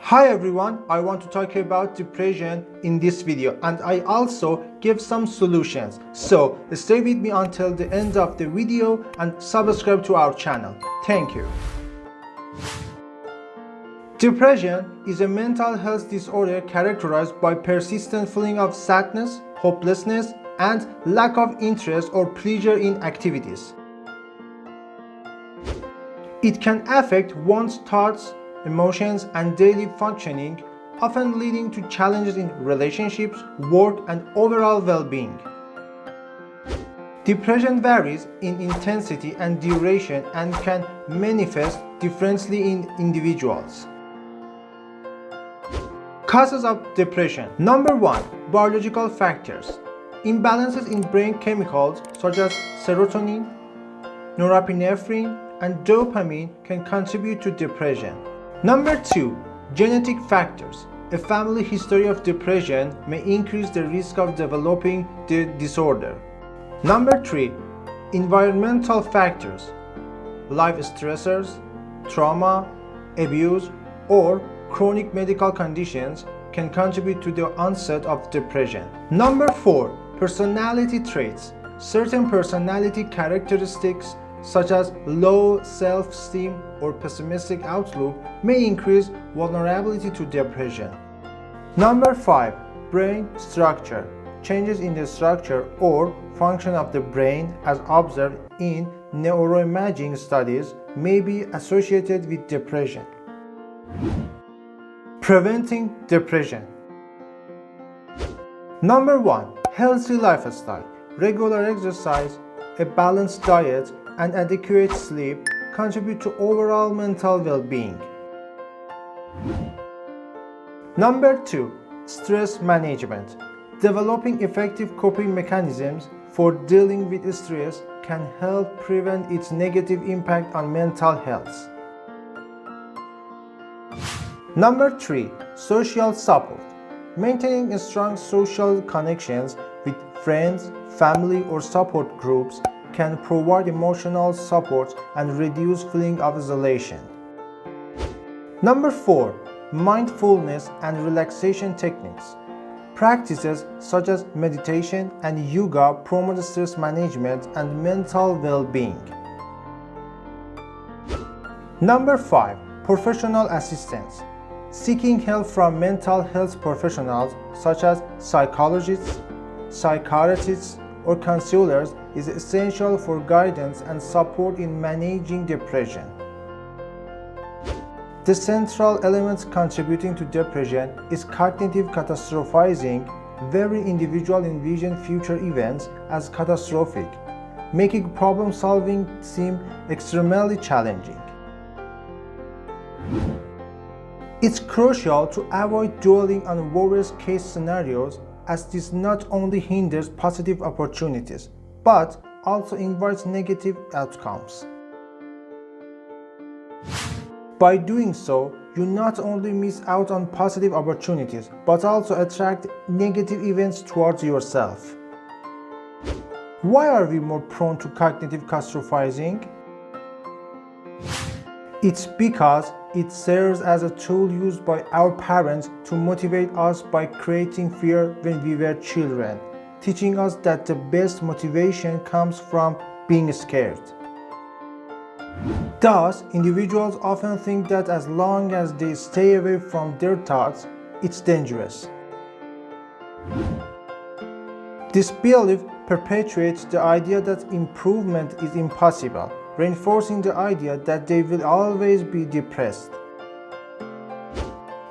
Hi everyone, I want to talk about depression in this video and I also give some solutions. So stay with me until the end of the video and subscribe to our channel. Thank you. Depression is a mental health disorder characterized by persistent feeling of sadness, hopelessness, and lack of interest or pleasure in activities. It can affect one's thoughts, emotions, and daily functioning, often leading to challenges in relationships, work, and overall well-being. Depression varies in intensity and duration and can manifest differently in individuals. Causes of depression. Number 1. Biological factors. Imbalances in brain chemicals such as serotonin, norepinephrine, and dopamine can contribute to depression. Number 2. Genetic factors. A family history of depression may increase the risk of developing the disorder. Number 3. Environmental factors. Life stressors, trauma, abuse, or chronic medical conditions can contribute to the onset of depression. Number 4. Personality traits. Certain personality characteristics such as low self-esteem or pessimistic outlook may increase vulnerability to depression. Number 5. Brain structure. Changes in the structure or function of the brain as observed in neuroimaging studies may be associated with depression. Preventing depression. Number 1. Healthy lifestyle. Regular exercise, a balanced diet, and adequate sleep contribute to overall mental well-being. Number 2. Stress management. Developing effective coping mechanisms for dealing with stress can help prevent its negative impact on mental health. Number 3. Social support. Maintaining strong social connections with friends, family, or support groups can provide emotional support and reduce feeling of isolation. Number 4. Mindfulness and relaxation techniques. Practices such as meditation and yoga promote stress management and mental well-being. Number 5. Professional assistance. Seeking help from mental health professionals such as psychologists, psychiatrists, or counselors is essential for guidance and support in managing depression. The central element contributing to depression is cognitive catastrophizing, where individuals envision future events as catastrophic, making problem solving seem extremely challenging. It's crucial to avoid dwelling on worst case scenarios, as this not only hinders positive opportunities, but also invites negative outcomes. By doing so, you not only miss out on positive opportunities, but also attract negative events towards yourself. Why are we more prone to cognitive catastrophizing? It's because it serves as a tool used by our parents to motivate us by creating fear when we were children, teaching us that the best motivation comes from being scared. Thus, individuals often think that as long as they stay away from their thoughts, it's dangerous. This belief perpetuates the idea that improvement is impossible, reinforcing the idea that they will always be depressed.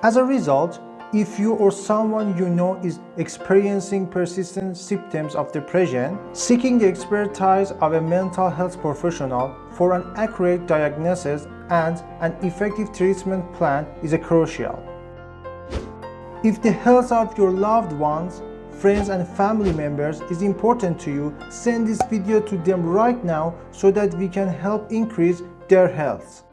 As a result, if you or someone you know is experiencing persistent symptoms of depression, seeking the expertise of a mental health professional for an accurate diagnosis and an effective treatment plan is crucial. If the health of your loved ones, friends, and family members is important to you, send this video to them right now so that we can help increase their health.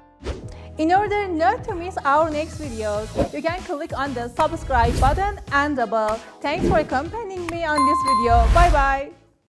In order not to miss our next videos, you can click on the subscribe button and the bell. Thanks for accompanying me on this video. Bye bye.